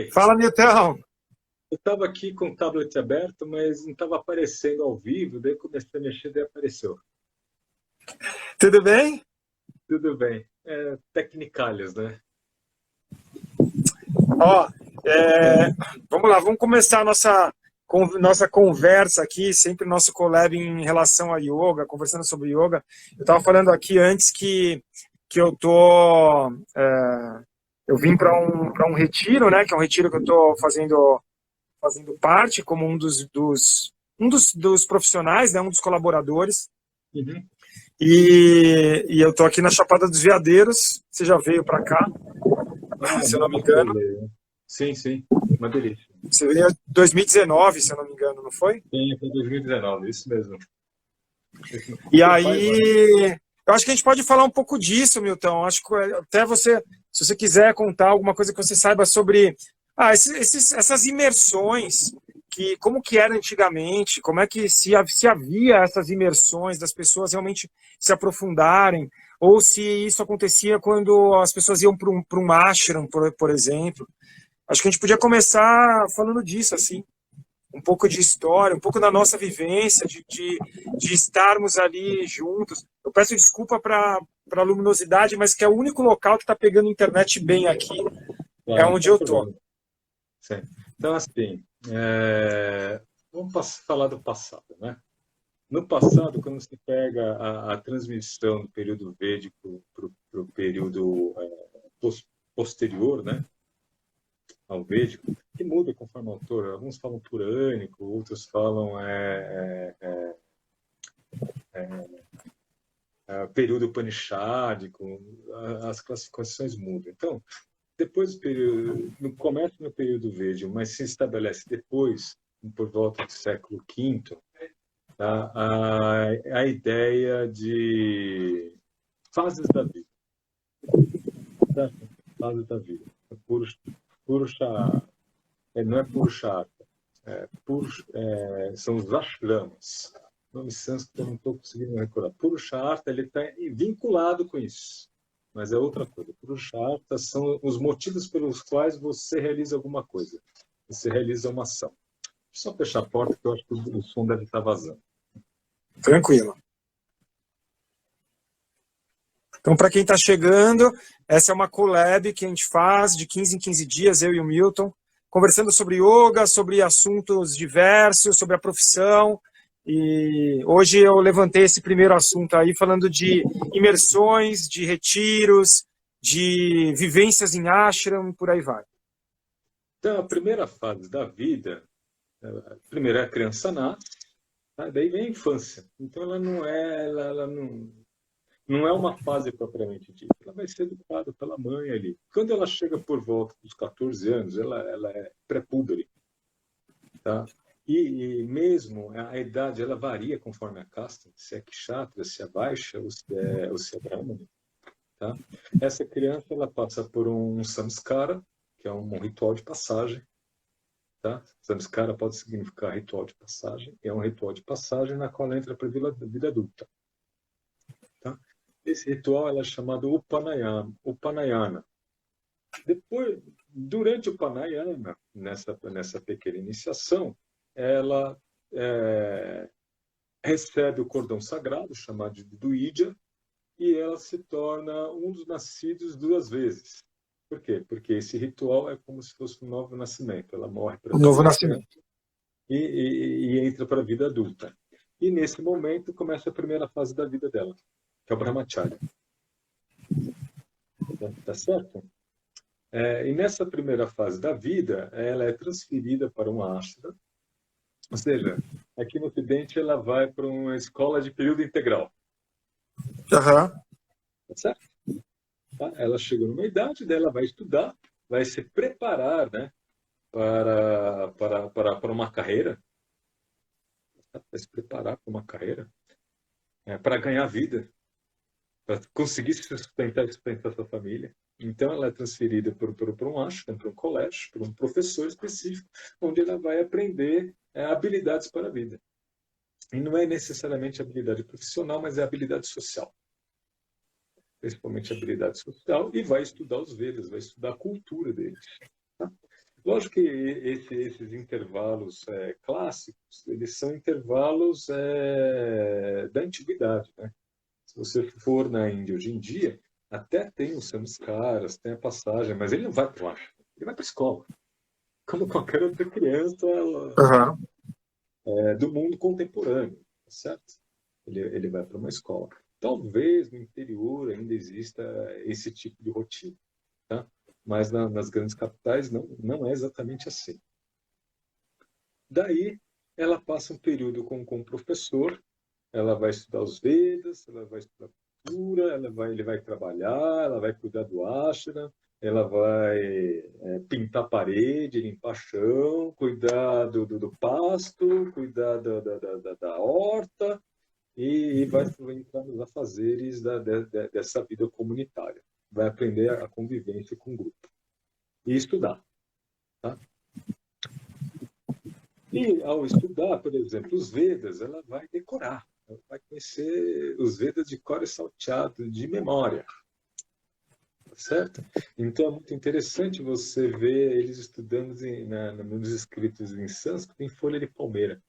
Oi, Fala, Nilton. eu estava aqui com o tablet aberto, mas não estava aparecendo ao vivo, daí comecei a mexer, daí apareceu. Tudo bem? Tudo bem. Tecnicalhas, né? Ó, é, vamos lá, vamos começar a nossa conversa aqui, sempre nosso collab em relação a yoga, conversando sobre yoga. Eu estava falando aqui antes que eu vim para um retiro, né? Que é um retiro que eu estou fazendo parte como um dos profissionais, né? Um dos colaboradores. Uhum. E eu estou aqui na Chapada dos Veadeiros. Você já veio para cá, Ah, se eu não me maravilha. engano. Sim, sim. Uma delícia. Você veio em 2019, se eu não me engano, não foi? Sim, foi 2019, isso mesmo. E Você faz lá? aí, eu acho que a gente pode falar um pouco disso, Milton. Acho que até você, se você quiser contar alguma coisa que você saiba sobre essas imersões, como que era antigamente, como é que se havia essas imersões das pessoas realmente se aprofundarem, ou se isso acontecia quando as pessoas iam para um ashram, por exemplo. Acho que a gente podia começar falando disso, assim. Um pouco de história, um pouco da nossa vivência, de estarmos ali juntos. Eu peço desculpa para a luminosidade, mas que é o único local que está pegando internet bem aqui, é Claro, onde sem eu tô. problema. Sim. Então, assim, vamos falar do passado, né? No passado, quando se pega a transmissão do período védico para o período posterior, né? Ao védico, que muda conforme o autor. Alguns falam purânico, outros falam período upanishádico, as classificações mudam. Então, depois do período, no começa no período védico, mas se estabelece depois, por volta do século V, tá? a ideia de fases da vida, tá? Fases da vida. Purusha, não é Purushartha, são os ashrams. Nome sânscrito eu não estou conseguindo recordar. Purushartha, ele está vinculado com isso, mas é outra coisa. Purushartha são os motivos pelos quais você realiza alguma coisa. Você realiza uma ação. Deixa eu só fechar a porta, que eu acho que o som deve estar vazando. Tranquilo. Então, para quem está chegando, essa é uma collab que a gente faz de 15 em 15 dias, eu e o Milton, conversando sobre yoga, sobre assuntos diversos, sobre a profissão. E hoje eu levantei esse primeiro assunto aí, falando de imersões, de retiros, de vivências em ashram, por aí vai. Então, a primeira fase da vida, primeiro a criança nasce, tá? Daí vem a infância. Então, ela não é uma fase propriamente dita. Ela vai ser educada pela mãe ali. Quando ela chega por volta dos 14 anos, ela é pré-púbere, tá? E mesmo a idade, ela varia conforme a casta, se é kshatriya, se é vaishya ou se é brahmana, tá? Essa criança, ela passa por um samskara, que é um ritual de passagem, tá? Samskara pode significar ritual de passagem, é um ritual de passagem na qual ela entra para a vida adulta. Tá? Esse ritual ela é chamado Upanayana. Depois, durante o Upanayana, nessa pequena iniciação, ela recebe o cordão sagrado, chamado de Duidya, e ela se torna um dos nascidos duas vezes. Por quê? Porque esse ritual é como se fosse um novo nascimento. Ela morre para a O novo adolescência nascimento. e entra para a vida adulta. E nesse momento começa a primeira fase da vida dela, que é o Brahmacharya. Tá certo? E nessa primeira fase da vida, ela é transferida para uma ashram, ou seja, aqui no Ocidente ela vai para uma escola de período integral. Uhum. Tá certo? Tá? Ela chegou numa idade, dela vai estudar, vai se preparar, né, para uma carreira, vai se preparar para uma carreira, para ganhar vida, para conseguir se sustentar e sustentar sua família. Então, ela é transferida para um ashram, para um colégio, para um professor específico, onde ela vai aprender habilidades para a vida. E não é necessariamente habilidade profissional, mas é habilidade social. Principalmente habilidade social, e vai estudar os Vedas, vai estudar a cultura deles. Tá? Lógico que esses intervalos clássicos, eles são intervalos da antiguidade, né? Se você for na Índia hoje em dia, até tem os samskaras, tem a passagem, mas ele não vai para o ashram, ele vai para a escola, como qualquer outra criança Aham. do mundo contemporâneo, tá certo? Ele vai para uma escola. Talvez no interior ainda exista esse tipo de rotina, tá? Mas nas grandes capitais não é exatamente assim. Daí ela passa um período com o professor, ela vai estudar os Vedas, ela vai estudar cultura, ele vai trabalhar, ela vai cuidar do ashram, ela vai pintar parede, limpar chão, cuidar do pasto, cuidar da horta e vai entrar nos afazeres dessa vida comunitária. Vai aprender a convivência com o grupo e estudar. Tá? E ao estudar, por exemplo, os Vedas, ela vai decorar, ela vai conhecer os Vedas de cor e salteado, de memória, certo? Então é muito interessante você ver eles estudando nos escritos em sânscrito em folha de palmeira.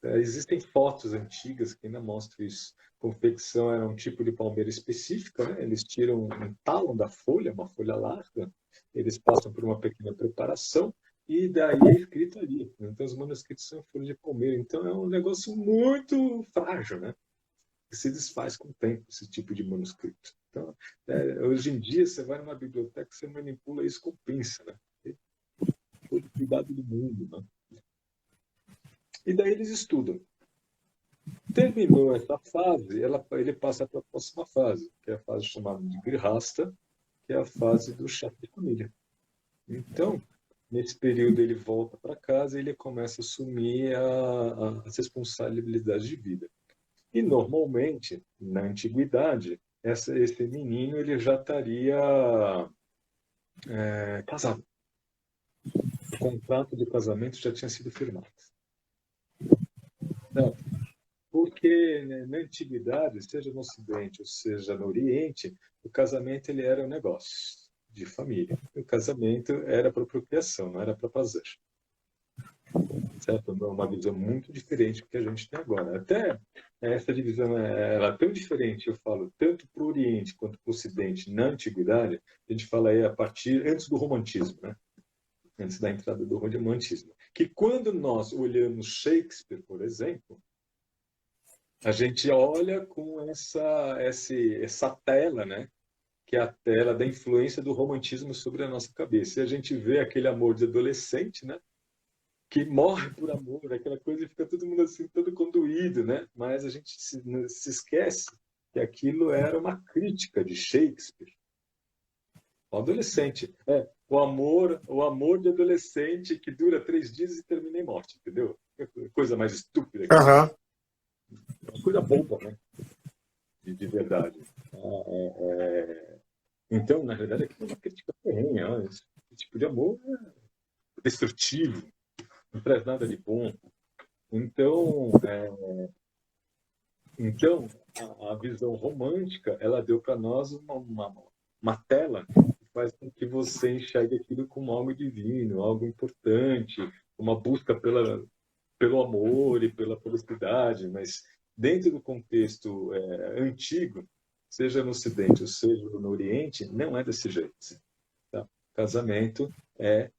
Existem fotos antigas que ainda mostram isso. Confecção era um tipo de palmeira específica, né? Eles tiram um talo da folha, uma folha larga, eles passam por uma pequena preparação e daí é escrito ali. Então os manuscritos são folha de palmeira. Então é um negócio muito frágil, né? Que se desfaz com o tempo, esse tipo de manuscrito. Então, hoje em dia, você vai numa biblioteca, você manipula isso com pinça, né? Todo cuidado do mundo, né? E daí eles estudam. Terminou essa fase, ele passa para a próxima fase, que é a fase chamada de Grihasta, que é a fase do chefe de família. Então, nesse período, ele volta para casa e ele começa a assumir as responsabilidades de vida. E, normalmente, na antiguidade, esse menino ele já estaria casado. O contrato de casamento já tinha sido firmado. Não, porque na antiguidade, seja no Ocidente ou seja no Oriente, o casamento ele era um negócio de família. O casamento era para procriação, não era para prazer. Certo? Uma visão muito diferente do que a gente tem agora. Até essa divisão ela é tão diferente, eu falo, tanto para o Oriente quanto para o Ocidente na antiguidade, a gente fala aí a partir antes do romantismo, né? Antes da entrada do romantismo. Que quando nós olhamos Shakespeare, por exemplo, a gente olha com essa tela, né? Que é a tela da influência do romantismo sobre a nossa cabeça. E a gente vê aquele amor de adolescente, né? Que morre por amor, aquela coisa e fica todo mundo assim, todo conduído, né? Mas a gente se esquece que aquilo era uma crítica de Shakespeare. O adolescente, o amor de adolescente que dura 3 dias e termina em morte, entendeu? Coisa mais estúpida. Aham. Uma coisa boba, né? De verdade. Então, na verdade, aqui é uma crítica ferrenha. Esse tipo de amor é destrutivo, não traz nada de bom. Então a visão romântica, ela deu para nós uma tela que faz com que você enxergue aquilo como algo divino, algo importante, uma busca pelo amor e pela felicidade, mas dentro do contexto antigo, seja no Ocidente ou seja no Oriente, não é desse jeito. Tá? Casamento é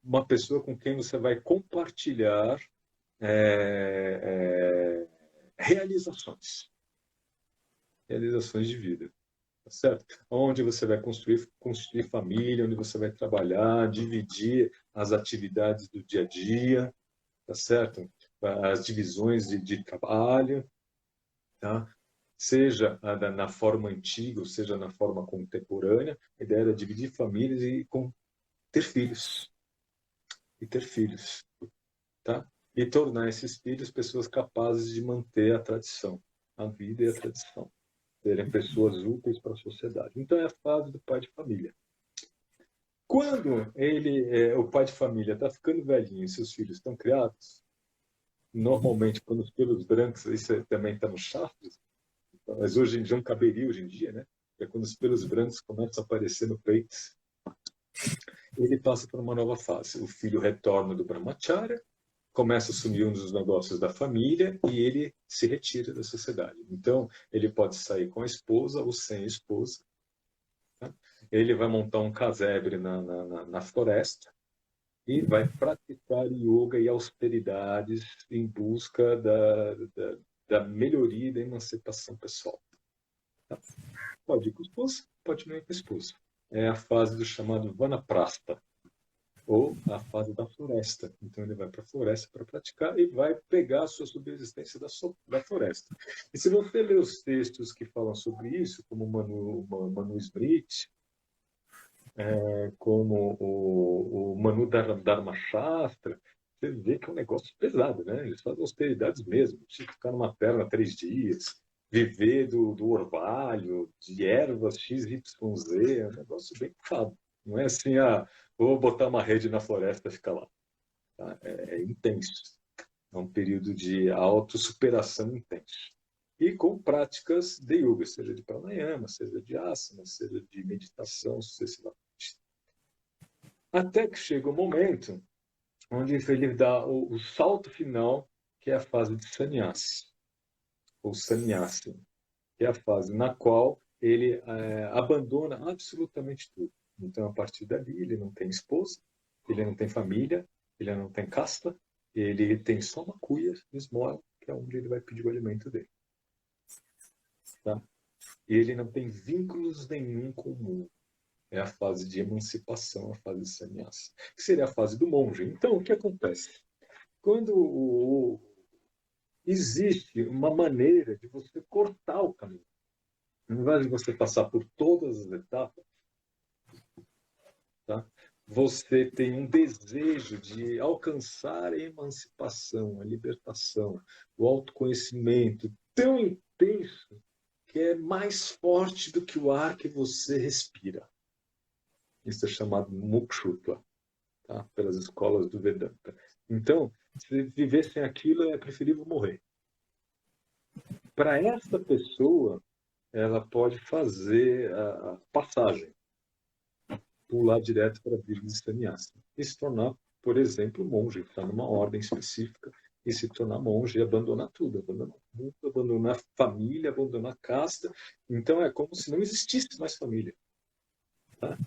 uma pessoa com quem você vai compartilhar realizações de vida, tá certo? Onde você vai construir família, onde você vai trabalhar, dividir as atividades do dia a dia, tá certo? As divisões de trabalho, tá? Seja na forma antiga, ou seja na forma contemporânea, a ideia era dividir famílias e ter filhos. E ter filhos, tá? E tornar esses filhos pessoas capazes de manter a tradição, a vida e a tradição. Serem pessoas úteis para a sociedade. Então é a fase do pai de família. Quando o pai de família está ficando velhinho e seus filhos estão criados, normalmente quando os pelos brancos, isso também está no Shastras, mas hoje em dia não caberia hoje em dia, né? É quando os pelos brancos começam a aparecer no peito. ele passa por uma nova fase. O filho retorna do Brahmacharya, começa a assumir um dos negócios da família e ele se retira da sociedade. Então, ele pode sair com a esposa ou sem a esposa. Tá? Ele vai montar um casebre na floresta e vai praticar yoga e austeridades em busca da melhoria e da emancipação pessoal. Tá? Pode ir com a esposa, pode não ir com a esposa. É a fase do chamado Vanaprastha, ou a fase da floresta. Então ele vai para a floresta para praticar e vai pegar a sua subsistência da floresta. E se você ler os textos que falam sobre isso, como Manu Smriti, como o Manu Dharma Shastra, você vê que é um negócio pesado, né? Eles fazem austeridades mesmo, tipo ficar numa perna 3 dias, viver do orvalho, de ervas XYZ, é um negócio bem puxado. Não é assim, vou botar uma rede na floresta e ficar lá. Tá? É intenso. É um período de autossuperação intenso. E com práticas de yoga, seja de pranayama, seja de asana, seja de meditação sucessivamente. Até que chega o momento onde ele dá o salto final, que é a fase de sannyasi, ou sannyasi, que é a fase na qual ele abandona absolutamente tudo. Então, a partir dali, ele não tem esposa, ele não tem família, ele não tem casta, ele tem só uma cuia, esmola, que é onde ele vai pedir o alimento dele. Tá? E ele não tem vínculos nenhum com o mundo. É a fase de emancipação, a fase de sannyasa, que seria a fase do monge. Então, o que acontece? Quando existe uma maneira de você cortar o caminho, ao invés de você passar por todas as etapas, tá? Você tem um desejo de alcançar a emancipação, a libertação, o autoconhecimento tão intenso que é mais forte do que o ar que você respira. Isso é chamado Mukshutva, tá? Pelas escolas do Vedanta. Então, se viver sem aquilo, é preferível morrer. Para essa pessoa, ela pode fazer a passagem, pular direto para a vida de sannyasa e se tornar, por exemplo, monge, estar numa ordem específica e se tornar monge e abandonar tudo, abandonar o mundo, abandonar a família, abandonar a casta. Então é como se não existisse mais família. Tá?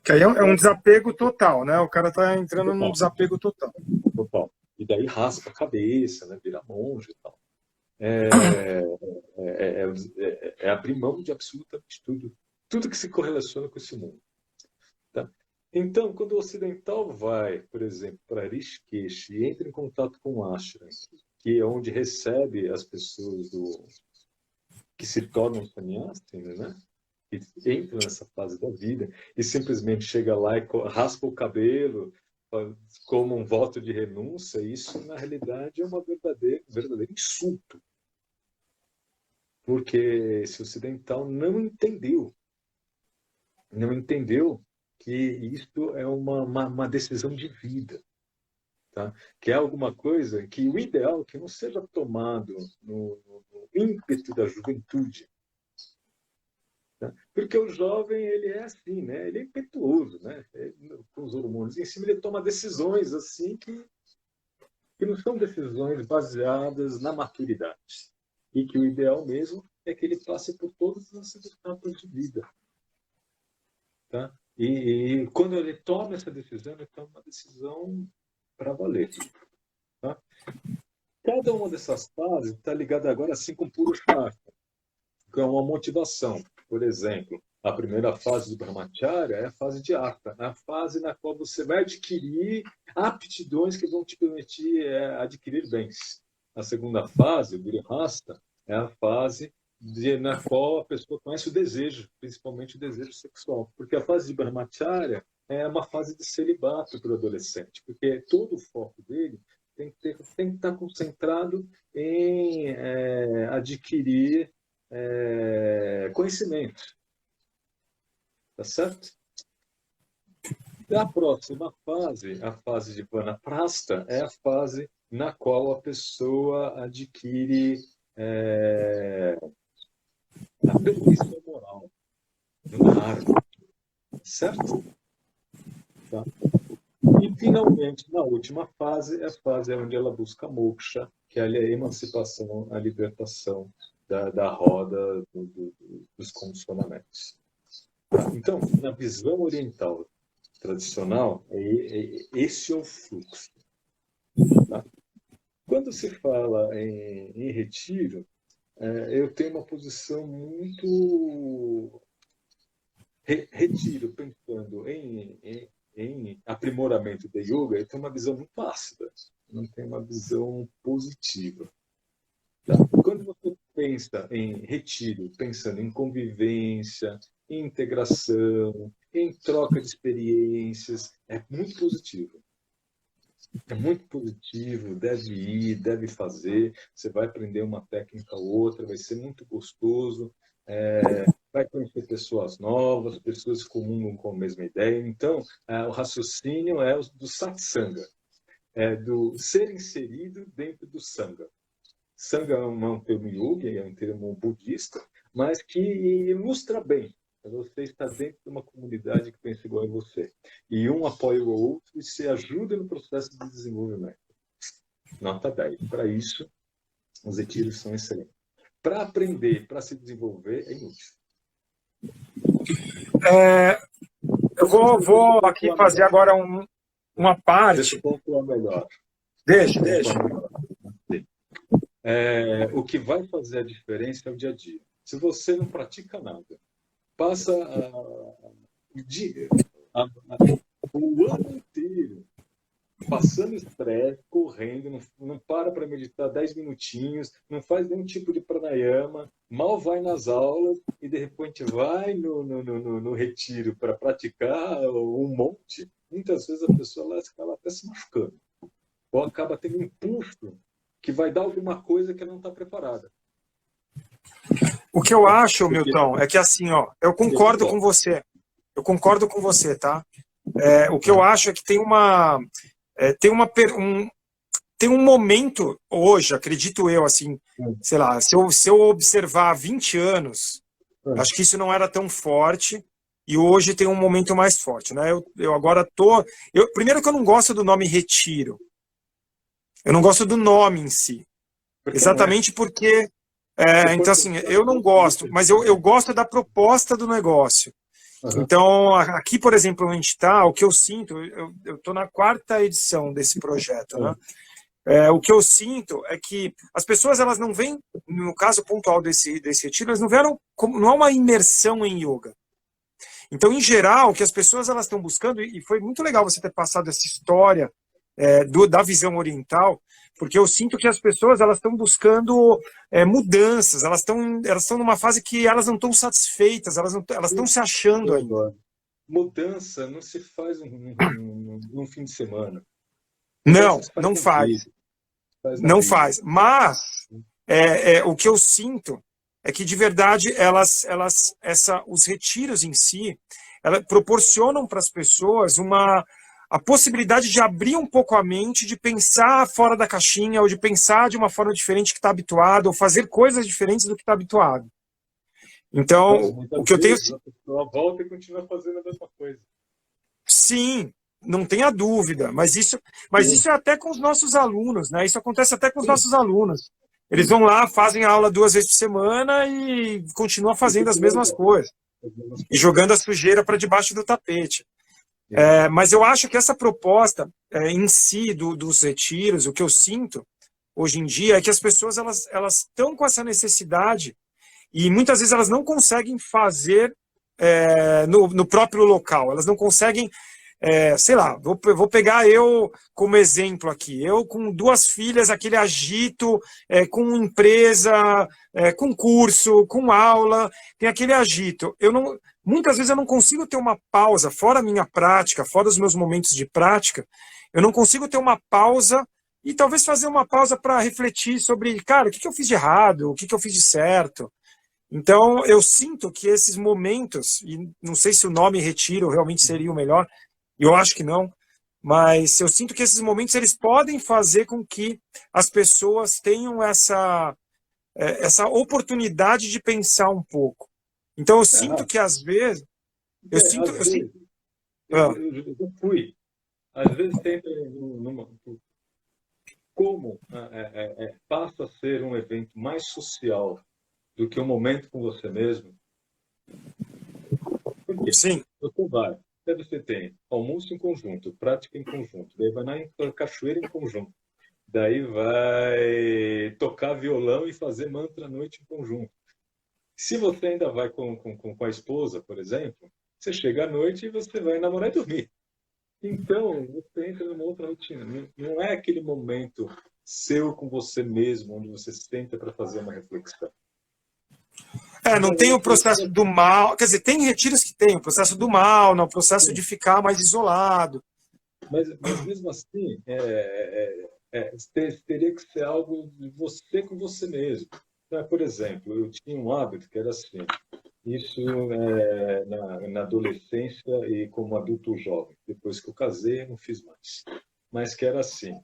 Que aí é um desapego total, né? O cara está entrando num desapego total. Total. E daí raspa a cabeça, né? Vira monge e tal. É abrir mão de absolutamente tudo. Tudo que se correlaciona com esse mundo. Tá? Então, quando o ocidental vai, por exemplo, para Rishikesh e entra em contato com o ashram, que é onde recebe as pessoas que se tornam sannyasi, né? Que entram nessa fase da vida e simplesmente chega lá e raspa o cabelo como um voto de renúncia, isso na realidade é um verdadeiro insulto. Porque esse ocidental não entendeu que isto é uma decisão de vida. Tá? Que é alguma coisa que o ideal que não seja tomado no ímpeto da juventude. Tá? Porque o jovem, ele é assim, né? Ele é impetuoso, né? Com os hormônios em cima, ele toma decisões assim que não são decisões baseadas na maturidade. E que o ideal mesmo é que ele passe por todas essas etapas de vida. Tá? E quando ele toma essa decisão, ele toma uma decisão para valer. Tá? Cada uma dessas fases está ligada agora assim com puro Shastra, que é uma motivação. Por exemplo, a primeira fase do Brahmacharya é a fase de Artha, a fase na qual você vai adquirir aptidões que vão te permitir adquirir bens. A segunda fase, o Grihastha, é a fase na qual a pessoa conhece o desejo, principalmente o desejo sexual. Porque a fase de Brahmacharya é uma fase de celibato para o adolescente, porque todo o foco dele tem que estar concentrado em adquirir conhecimento. Tá certo? A próxima fase, a fase de Vanaprastha, é a fase na qual a pessoa adquire a perfeição moral, no dharma. Certo? Tá? E, finalmente, na última fase, é a fase onde ela busca moksha, que é a emancipação, a libertação da roda dos condicionamentos. Tá? Então, na visão oriental tradicional, esse é o fluxo. Tá? Quando se fala em retiro, eu tenho uma posição muito retiro, pensando em aprimoramento da yoga, eu tenho uma visão muito ácida, não tenho uma visão positiva. Tá? Quando você pensa em retiro, pensando em convivência, em integração, em troca de experiências, é muito positivo. É muito positivo, deve ir, deve fazer, você vai aprender uma técnica ou outra, vai ser muito gostoso, vai conhecer pessoas novas, pessoas que comungam com a mesma ideia. Então, o raciocínio é do satsanga, do ser inserido dentro do sangha. Sangha não é um termo yogi, é um termo budista, mas que ilustra bem. Você está dentro de uma comunidade que pensa igual a você. E um apoia o outro e se ajuda no processo de desenvolvimento. Nota 10. Para isso, os retiros são excelentes. Para aprender, para se desenvolver, é inútil. Eu vou aqui fazer agora uma parte. Deixa eu pontuar melhor. Deixa. O que vai fazer a diferença é o dia a dia. Se você não pratica nada, passa o ano inteiro passando estresse, correndo, não para meditar 10 minutinhos, não faz nenhum tipo de pranayama, mal vai nas aulas e de repente vai no retiro para praticar um monte, muitas vezes a pessoa ela até se machucando. Ou acaba tendo um impulso que vai dar alguma coisa que ela não está preparada. O que eu acho, Milton, é que assim, ó, eu concordo com você. Eu concordo com você, tá? O que eu acho é que tem um momento hoje, acredito eu, assim, sei lá, se eu observar 20 anos, acho que isso não era tão forte e hoje tem um momento mais forte, né? Eu agora primeiro que eu não gosto do nome retiro. Eu não gosto do nome em si. Exatamente porque então, assim, eu não gosto, mas eu gosto da proposta do negócio. Uhum. Então, aqui, por exemplo, onde a gente está, o que eu sinto, eu estou na 4ª edição desse projeto, né? O que eu sinto é que as pessoas, elas não vêm, no caso pontual desse retiro, elas não vieram, não é uma imersão em yoga. Então, em geral, o que as pessoas elas estão buscando, e foi muito legal você ter passado essa história da visão oriental, porque eu sinto que as pessoas elas estão buscando mudanças, elas estão numa fase que elas não estão satisfeitas, elas estão se achando ainda. Mudança não se faz num fim de semana. Não faz. Não faz. Mas o que eu sinto é que, de verdade, os retiros em si, proporcionam para as pessoas a possibilidade de abrir um pouco a mente, de pensar fora da caixinha, ou de pensar de uma forma diferente que está habituado, ou fazer coisas diferentes do que está habituado. Então, o que eu tenho... A pessoa volta e continua fazendo a mesma coisa. Sim, não tenha dúvida, mas isso é até com os nossos alunos, né? Isso acontece até com os nossos alunos. Eles vão lá, fazem a aula 2 vezes por semana e continuam fazendo as mesmas coisas. E jogando a sujeira para debaixo do tapete. Mas eu acho que essa proposta em si dos retiros, o que eu sinto hoje em dia é que as pessoas elas estão com essa necessidade e muitas vezes elas não conseguem fazer no próprio local, elas não conseguem, sei lá, vou pegar eu como exemplo aqui, eu com 2 filhas, aquele agito, com empresa, com curso, com aula, tem aquele agito, muitas vezes eu não consigo ter uma pausa, fora a minha prática, fora os meus momentos de prática, eu não consigo ter uma pausa e talvez fazer uma pausa para refletir sobre, cara, o que eu fiz de errado, o que eu fiz de certo. Então, eu sinto que esses momentos, e não sei se o nome retiro realmente seria o melhor, eu acho que não, mas eu sinto que esses momentos eles podem fazer com que as pessoas tenham essa oportunidade de pensar um pouco. Então, eu sinto que, às vezes... Ah, eu fui. Às vezes tem como passa a ser um evento mais social do que um momento com você mesmo. Por quê? sim. Você vai, daí você tem almoço em conjunto, prática em conjunto, daí vai na cachoeira em conjunto, daí vai tocar violão e fazer mantra à noite em conjunto. Se você ainda vai com a esposa, por exemplo, você chega à noite e você vai namorar e dormir. Então, você entra numa outra rotina. Não é aquele momento seu com você mesmo, onde você senta para fazer uma reflexão. Não tem o processo do mal. Quer dizer, tem retiros que tem o processo do mal, não, o processo de ficar mais isolado. Mas mesmo assim, teria que ser algo de você com você mesmo. Por exemplo, eu tinha um hábito que era assim, isso na adolescência e como adulto jovem. Depois que eu casei, eu não fiz mais. Mas que era assim,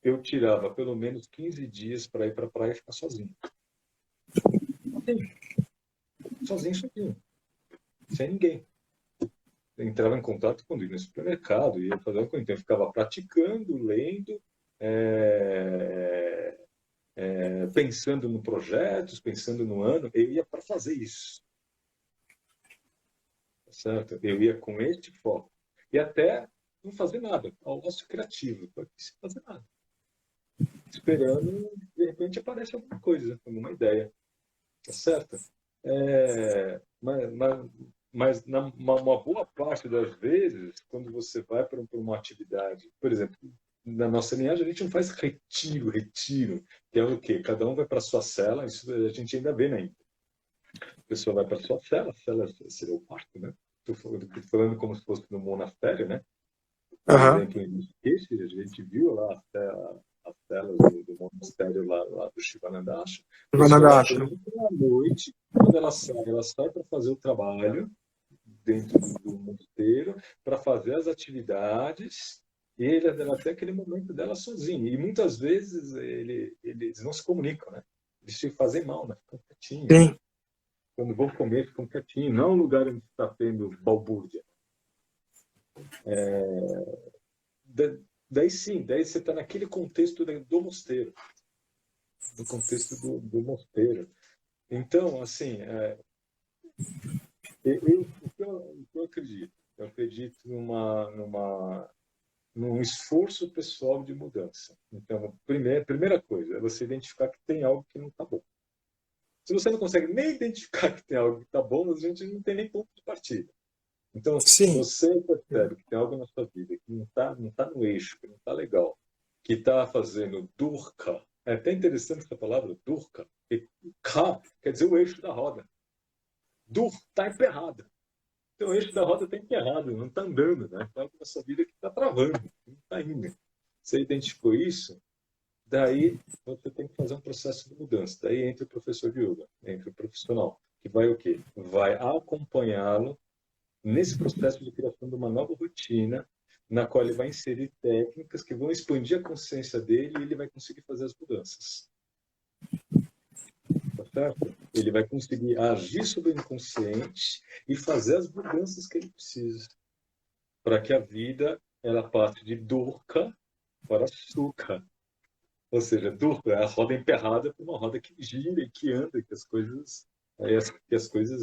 eu tirava pelo menos 15 dias para ir para a praia e ficar sozinho. Sozinho, sozinho. Sem ninguém. Entrava em contato quando ia no supermercado, ia fazer uma coisa. Então, eu ficava praticando, lendo, pensando no projetos, pensando no ano. Eu ia para fazer isso. Tá certo? Eu ia com este foco. E até não fazer nada. Ao ócio criativo. Sem fazer nada. Esperando, de repente, aparece alguma coisa, alguma ideia. Tá certo? Mas uma boa parte das vezes, quando você vai para uma atividade, por exemplo, na nossa linhagem a gente não faz retiro, que é o quê? Cada um vai para a sua cela, isso a gente ainda vê na Índia. A pessoa vai para a sua cela seria o quarto, né? Estou falando como se fosse no monastério, né? Por exemplo, em Rishikesh, a gente viu lá as celas do monastério lá do Shivanandasha. A pessoa entra à noite, quando ela sai para fazer o trabalho dentro do mosteiro, para fazer as atividades, e ela tem aquele momento dela sozinha. E muitas vezes eles não se comunicam, né? Eles se fazem mal, né? Ficam quietinhos. Sim. Quando vão comer, ficam quietinhos. Não é um lugar onde está tendo balbúrdia. Daí sim, daí você está naquele contexto do mosteiro. No contexto do mosteiro. Então, assim, o que eu acredito? Eu acredito num esforço pessoal de mudança. Então, primeira coisa é você identificar que tem algo que não está bom. Se você não consegue nem identificar que tem algo que está bom, a gente não tem nem ponto de partida. Então, se você percebe que tem algo na sua vida que não tá no eixo, que não está legal, que está fazendo durca, é até interessante essa palavra, durca, e ka quer dizer o eixo da roda. Dur está emperrado. Então, o eixo da roda está emperrado, não está andando, né? Tem algo na sua vida que está travando, não está indo. Você identificou isso? Daí você tem que fazer um processo de mudança. Daí entra o professor de yoga, entra o profissional, que vai o quê? Vai acompanhá-lo nesse processo de criação de uma nova rotina, na qual ele vai inserir técnicas que vão expandir a consciência dele e ele vai conseguir fazer as mudanças. Tá certo? Ele vai conseguir agir sobre o inconsciente e fazer as mudanças que ele precisa para que a vida ela passe de durca para sukha. Ou seja, durca é a roda emperrada para uma roda que gira e que anda, que as coisas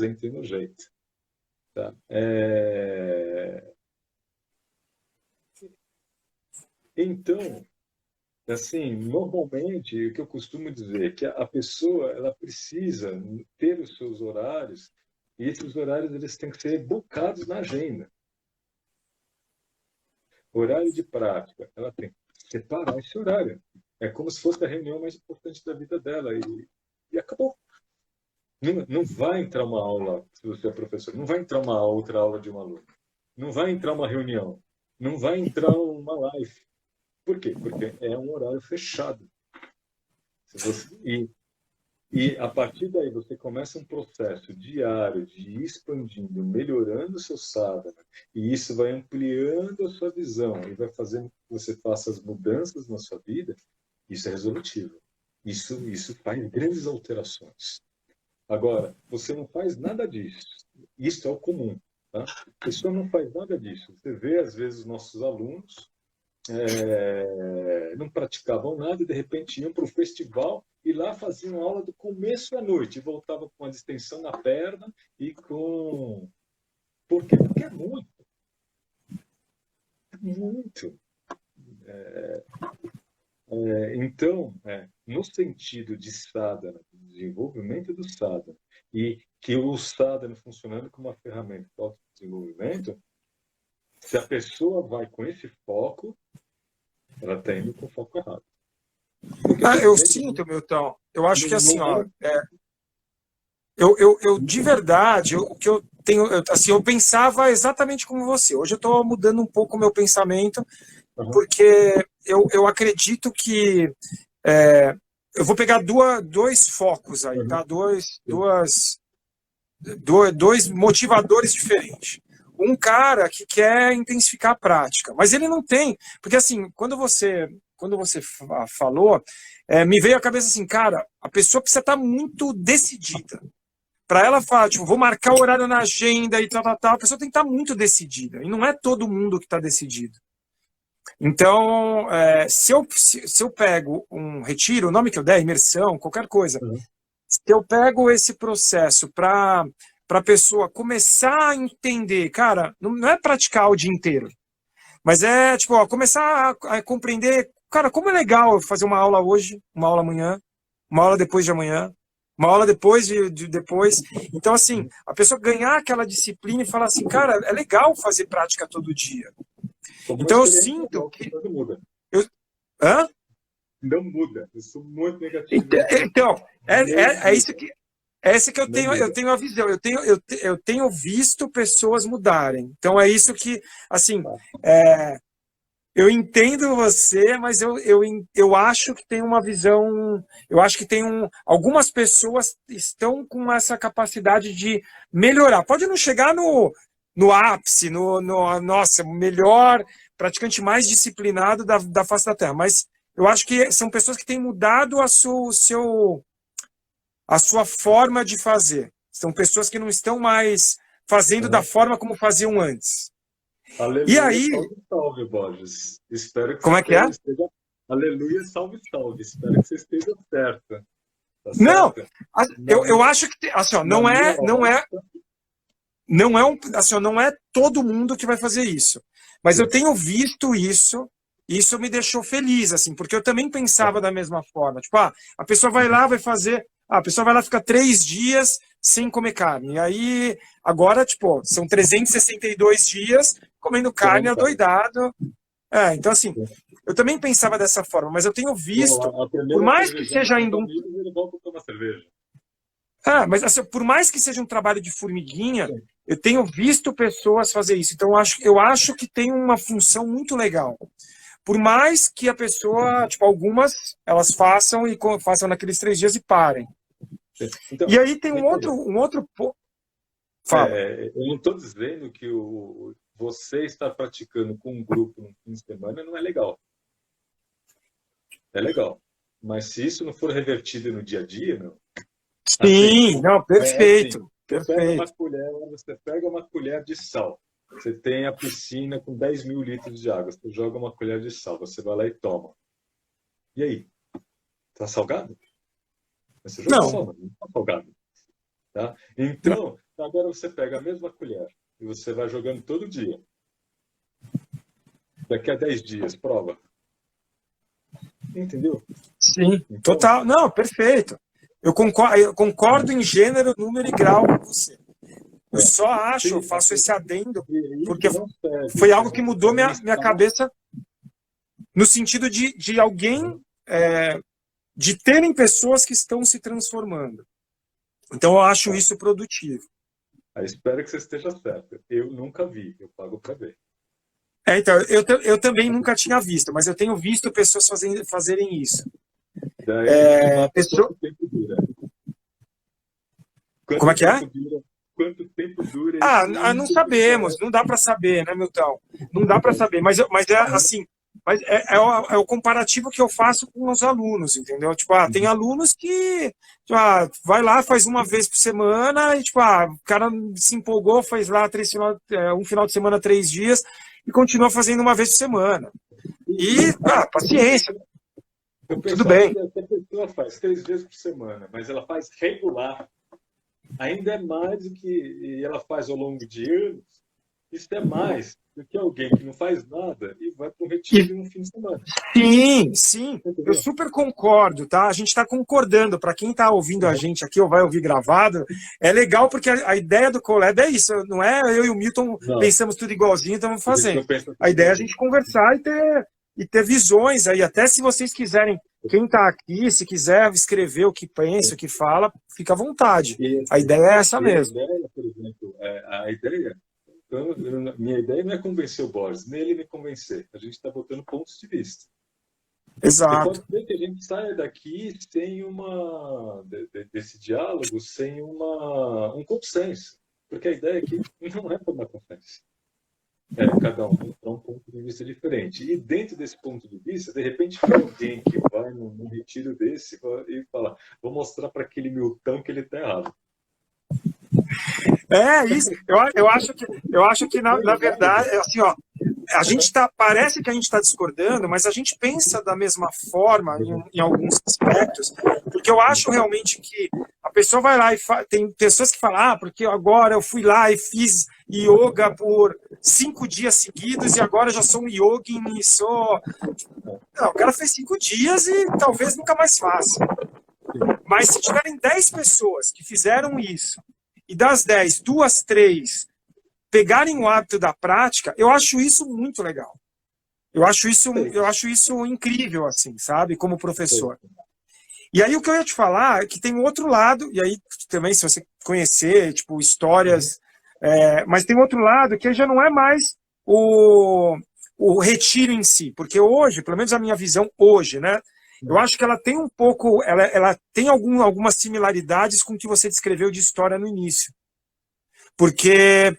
entrem no jeito. Tá? Então, assim, normalmente, o que eu costumo dizer é que a pessoa ela precisa ter os seus horários e esses horários eles têm que ser bocados na agenda. Horário de prática, ela tem que separar esse horário. É como se fosse a reunião mais importante da vida dela e acabou. Não vai entrar uma aula, se você é professor, não vai entrar uma outra aula de um aluno. Não vai entrar uma reunião. Não vai entrar uma live. Por quê? Porque é um horário fechado. E a partir daí você começa um processo diário de ir expandindo, melhorando o seu sadhana, e isso vai ampliando a sua visão e vai fazendo que você faça as mudanças na sua vida. Isso é resolutivo. Isso faz grandes alterações. Agora, você não faz nada disso. Isso é o comum. Tá? A pessoa não faz nada disso. Você vê, às vezes, os nossos alunos não praticavam nada e, de repente, iam para o festival e lá faziam aula do começo à noite e voltavam com a distensão na perna e com... Por quê? Porque é muito. É muito. Então, no sentido de sadhana, desenvolvimento do sadhana, e que o sadhana funcionando como uma ferramenta de autodesenvolvimento, se a pessoa vai com esse foco, ela está indo com o foco errado. Eu sinto, Milton, eu acho que assim, ó, eu de verdade, o que eu tenho, assim, eu pensava exatamente como você. Hoje eu estou mudando um pouco o meu pensamento, porque eu acredito que eu vou pegar dois focos aí, tá? Dois motivadores diferentes. Um cara que quer intensificar a prática, mas ele não tem, porque assim, quando você falou, me veio à cabeça assim, cara, a pessoa precisa estar muito decidida. Para ela falar, tipo, vou marcar o horário na agenda e tal, a pessoa tem que estar muito decidida. E não é todo mundo que está decidido. Então, se eu pego um retiro, o nome que eu der, imersão, qualquer coisa, se eu pego esse processo para a pessoa começar a entender, cara, não é praticar o dia inteiro, mas é tipo, começar a compreender, cara, como é legal fazer uma aula hoje, uma aula amanhã, uma aula depois de amanhã, uma aula depois de depois. Então, assim, a pessoa ganhar aquela disciplina e falar assim, cara, é legal fazer prática todo dia. Então eu sinto que... Não muda. Hã? Não muda. Eu sou muito negativo. Então, isso que... Essa que eu tenho a visão. Eu tenho visto pessoas mudarem. Então é isso que, assim, eu entendo você, mas eu acho que tem uma visão. Eu acho que algumas pessoas estão com essa capacidade de melhorar. Pode não chegar no ápice, nossa, melhor praticante mais disciplinado da face da Terra, mas eu acho que são pessoas que têm mudado a sua forma de fazer. São pessoas que não estão mais fazendo da forma como faziam antes. Aleluia, e aí... salve, Borges. Espero que como é que é? Esteja... Aleluia, salve. Espero que você esteja certa. Tá não, certo? eu acho que assim, ó, não é todo mundo que vai fazer isso. Mas eu tenho visto isso. Isso me deixou feliz, assim, porque eu também pensava da mesma forma. Tipo, a pessoa vai lá, vai fazer... a pessoa vai lá ficar 3 dias sem comer carne. E aí, agora, tipo, são 362 dias comendo carne adoidado. Então, assim, eu também pensava dessa forma, mas eu tenho visto, por mais que seja ainda um... mas assim, por mais que seja um trabalho de formiguinha, eu tenho visto pessoas fazer isso. Então, eu acho que tem uma função muito legal. Por mais que a pessoa, tipo, algumas, elas façam naqueles 3 dias e parem. Então, e aí tem um outro ponto. Fala. Eu não estou dizendo que você estar praticando com um grupo no fim de semana não é legal. É legal. Mas se isso não for revertido no dia a dia, não. Sim, assim, não, perfeito. Assim, perfeito. Você pega uma colher de sal. Você tem a piscina com 10 mil litros de água. Você joga uma colher de sal. Você vai lá e toma. E aí? Tá salgado? Você joga sal, mas não tá salgado. Tá? Então, agora você pega a mesma colher e você vai jogando todo dia. Daqui a 10 dias, prova. Entendeu? Sim, então, total. Não, perfeito. Eu concordo em gênero, número e grau com você. Eu só acho, eu faço esse adendo, porque foi algo que mudou minha cabeça no sentido de alguém, de terem pessoas que estão se transformando. Então eu acho isso produtivo. Eu espero que você esteja certo. Eu nunca vi, eu pago para ver. Então, eu também nunca tinha visto, mas eu tenho visto pessoas fazerem isso. Quanto tempo dura? Como é que é? Quanto tempo dura? Não sabemos, não dá para saber, né, Milton? Não dá para saber, mas é assim, Mas é o comparativo que eu faço com os alunos, entendeu? Tipo, tem alunos que tipo, vai lá, faz uma vez por semana e tipo, o cara se empolgou, faz lá um final de semana, 3 dias e continua fazendo uma vez por semana. E, paciência. Tudo bem. Que a pessoa faz 3 vezes por semana, mas ela faz regular. Ainda é mais do que e ela faz ao longo de anos. Isso é mais do que alguém que não faz nada e vai para um retiro no fim de semana. Sim, sim, eu super concordo, tá? A gente está concordando. Para quem está ouvindo a gente aqui ou vai ouvir gravado, é legal porque a ideia do Collab é isso, não é eu e o Milton pensamos tudo igualzinho, estamos fazendo. A ideia é a gente conversar e ter visões aí, até se vocês quiserem, quem está aqui, se quiser escrever o que pensa, o que fala, fica à vontade. A ideia é essa mesmo. A ideia, por exemplo, a ideia... minha ideia não é convencer o Boris, nem ele me convencer. A gente está botando pontos de vista. Exato. Pode ser que a gente saia daqui sem desse diálogo, sem um consenso. Porque a ideia aqui não é tomar consenso. Cada um para um ponto de vista diferente. E dentro desse ponto de vista, de repente, tem alguém que vai num retiro desse e fala: vou mostrar para aquele Milton que ele está errado. É isso. Eu acho que na verdade, assim, a gente parece que a gente está discordando, mas a gente pensa da mesma forma em alguns aspectos, porque eu acho realmente que a pessoa vai lá e tem pessoas que falam, porque agora eu fui lá e fiz yoga por 5 dias seguidos e agora já sou um yogin e sou... Não, o cara fez 5 dias e talvez nunca mais faça. Mas se tiverem 10 pessoas que fizeram isso, e das 10, 2, 3 pegarem o hábito da prática, eu acho isso muito legal. Eu acho isso incrível, assim, sabe? Como professor. E aí o que eu ia te falar é que tem um outro lado, e aí também se você conhecer, tipo, histórias, mas tem outro lado que já não é mais o retiro em si, porque hoje, pelo menos a minha visão hoje, né? Eu acho que ela tem um pouco, ela tem algumas similaridades com o que você descreveu de história no início. Porque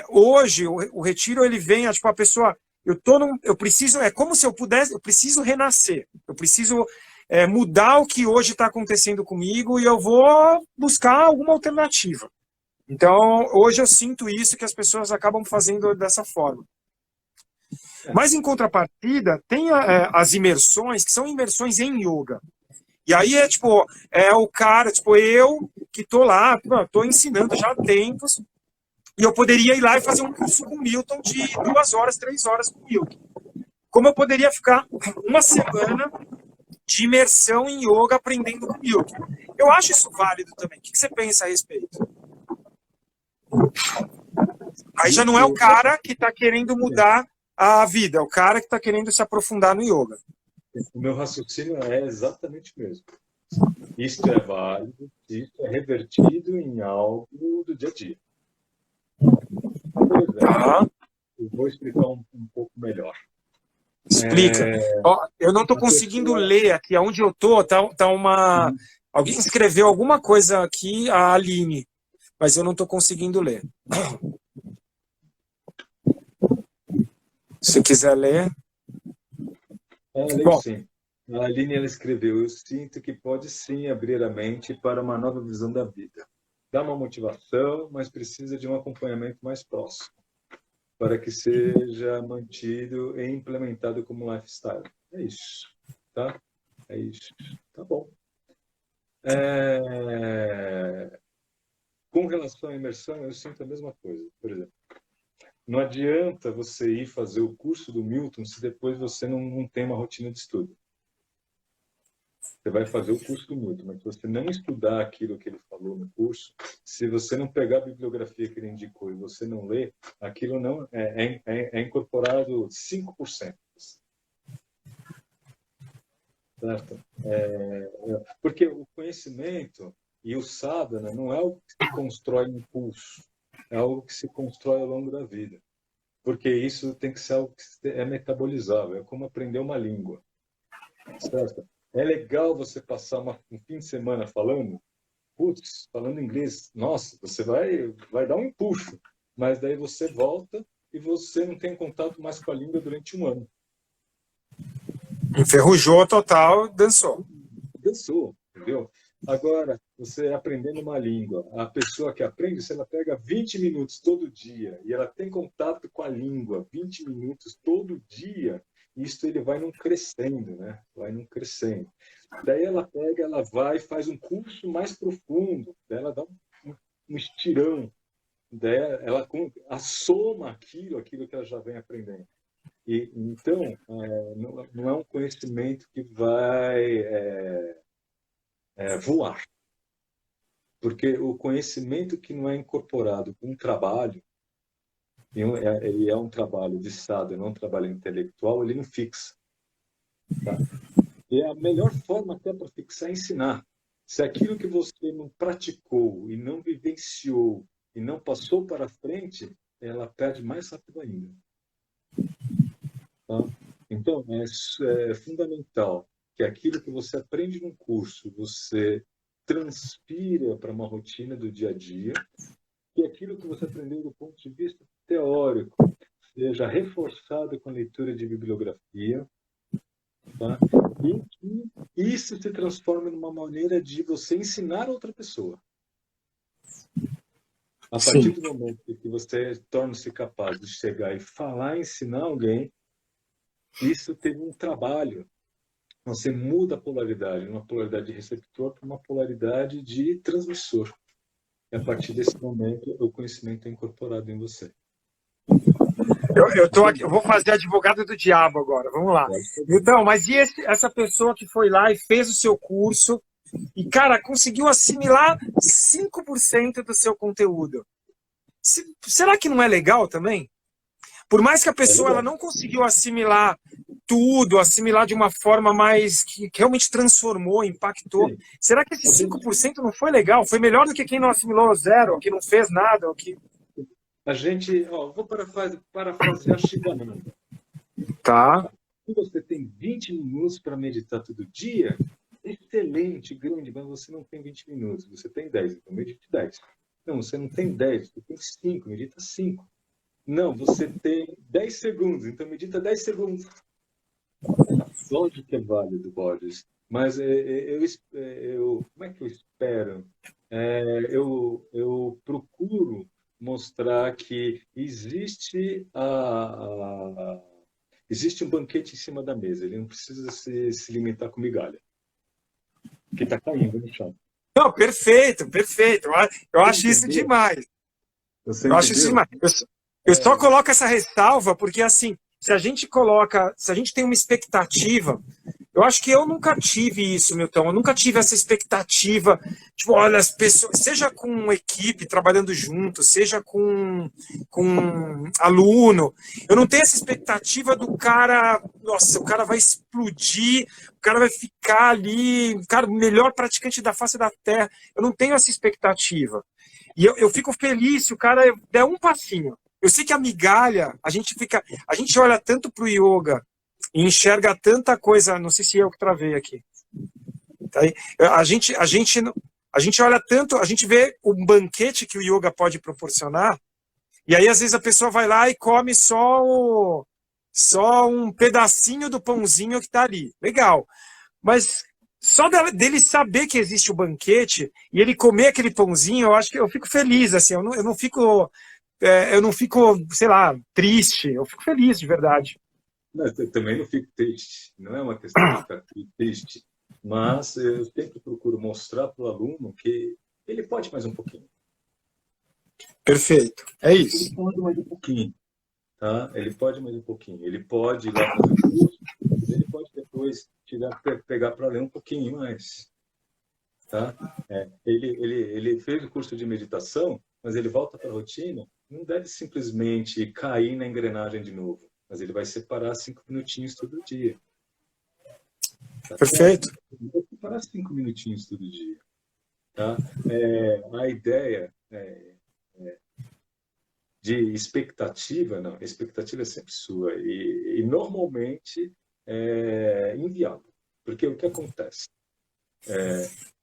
hoje o retiro ele vem, tipo, a pessoa, eu preciso, é como se eu pudesse, eu preciso renascer, eu preciso mudar o que hoje está acontecendo comigo e eu vou buscar alguma alternativa. Então, hoje eu sinto isso que as pessoas acabam fazendo dessa forma. Mas, em contrapartida, tem as imersões, que são imersões em yoga. E aí é o cara, tipo, eu que tô lá, tô ensinando já há tempos, e eu poderia ir lá e fazer um curso com o Milton de 2 horas, 3 horas com o Milton. Como eu poderia ficar uma semana de imersão em yoga aprendendo com o Milton. Eu acho isso válido também. O que você pensa a respeito? Aí já não é o cara que está querendo mudar a vida, é o cara que está querendo se aprofundar no yoga. O meu raciocínio é exatamente o mesmo. Isso é válido, isso é revertido em algo do dia a dia. Por exemplo, eu vou explicar um pouco melhor. Explica. Eu não estou conseguindo ler aqui. Onde eu estou, tá uma... Alguém escreveu alguma coisa aqui, a Aline, mas eu não estou conseguindo ler. Se quiser ler... Bom, sim. A Aline ela escreveu: eu sinto que pode sim abrir a mente para uma nova visão da vida. Dá uma motivação, mas precisa de um acompanhamento mais próximo para que seja mantido e implementado como lifestyle. É isso, tá? É isso. Tá bom. Com relação à imersão, eu sinto a mesma coisa. Por exemplo, não adianta você ir fazer o curso do Milton se depois você não tem uma rotina de estudo. Você vai fazer o curso do Milton, mas se você não estudar aquilo que ele falou no curso, se você não pegar a bibliografia que ele indicou e você não ler, aquilo não é incorporado 5%. Certo? Porque o conhecimento e o sadhana não é algo que se constrói no curso, é algo que se constrói ao longo da vida. Porque isso tem que ser algo que é metabolizável, é como aprender uma língua. Certo? É legal você passar um fim de semana falando inglês. Nossa, você vai dar um empuxo. Mas daí você volta e você não tem contato mais com a língua durante um ano. Enferrujou total, dançou. Dançou, entendeu? Agora, você aprendendo uma língua, a pessoa que aprende, se ela pega 20 minutos todo dia e ela tem contato com a língua 20 minutos todo dia, isso ele vai não crescendo, né? Vai não crescendo. Daí ela pega, ela vai, faz um curso mais profundo, daí ela dá um estirão, daí ela assoma aquilo que ela já vem aprendendo. E, então, não é um conhecimento que vai voar. Porque o conhecimento que não é incorporado com um trabalho, ele é um trabalho de Estado, não um trabalho intelectual, ele não fixa. Tá? E a melhor forma até para fixar é ensinar. Se aquilo que você não praticou e não vivenciou e não passou para frente, ela perde mais rápido ainda. Tá? Então, é fundamental que aquilo que você aprende num curso, você transpira para uma rotina do dia a dia, que aquilo que você aprendeu do ponto de vista teórico seja reforçado com a leitura de bibliografia, tá? E que isso se transforme numa maneira de você ensinar outra pessoa. A partir do momento que você torna-se capaz de chegar e falar, ensinar alguém, isso teve um trabalho. Você muda a polaridade, uma polaridade de receptor para uma polaridade de transmissor. E a partir desse momento, o conhecimento é incorporado em você. Eu tô aqui, eu vou fazer advogado do diabo agora, vamos lá. Então, mas e essa pessoa que foi lá e fez o seu curso e, cara, conseguiu assimilar 5% do seu conteúdo? Será que não é legal também? Por mais que a pessoa ela não conseguiu assimilar tudo, assimilar de uma forma mais que realmente transformou, impactou. Sim. Será que esse 5% não foi legal? Foi melhor do que quem não assimilou zero, que não fez nada? Que... A gente, vou parafrasear Shivananda. Tá. Se você tem 20 minutos para meditar todo dia, excelente, grande, mas você não tem 20 minutos, você tem 10, então medite 10. Não, você não tem 10, você tem 5, medita 5. Não, você tem 10 segundos, então medita 10 segundos. Lógico que é válido, Borges, mas como é que eu espero? Eu procuro mostrar que existe existe um banquete em cima da mesa, ele não precisa se limitar com migalha, que está caindo no chão. Não, perfeito, perfeito. Eu acho isso demais. Eu acho isso demais. Eu só coloco essa ressalva porque, assim, se a gente tem uma expectativa, eu acho que eu nunca tive isso, Milton, eu nunca tive essa expectativa, tipo, olha, as pessoas, seja com equipe trabalhando junto, seja com aluno, eu não tenho essa expectativa do cara, nossa, o cara vai explodir, o cara vai ficar ali, cara, o melhor praticante da face da terra, eu não tenho essa expectativa. E eu fico feliz se o cara der um passinho. Eu sei que a migalha, a gente olha tanto para o yoga e enxerga tanta coisa, não sei se eu que travei aqui. Tá aí? A gente olha tanto, a gente vê o banquete que o yoga pode proporcionar, e aí às vezes a pessoa vai lá e come só um pedacinho do pãozinho que está ali. Legal. Mas só dele saber que existe o banquete e ele comer aquele pãozinho, eu acho que eu fico feliz, assim, eu não fico, sei lá, triste, eu fico feliz, de verdade. Não, eu também não fico triste, não é uma questão de ficar triste, mas eu sempre procuro mostrar para o aluno que ele pode mais um pouquinho. Perfeito, é isso. Ele pode mais um pouquinho, tá? Ele pode mais um pouquinho, ele pode ir lá fazer o curso, ele pode depois pegar para ler um pouquinho mais, tá? Ele fez o curso de meditação, mas ele volta para a rotina, não deve simplesmente cair na engrenagem de novo, mas ele vai separar 5 minutinhos todo dia. Tá? Perfeito. Ele vai separar 5 minutinhos todo dia. Tá? A ideia de expectativa, não, a expectativa é sempre sua e normalmente é inviável. Porque o que acontece?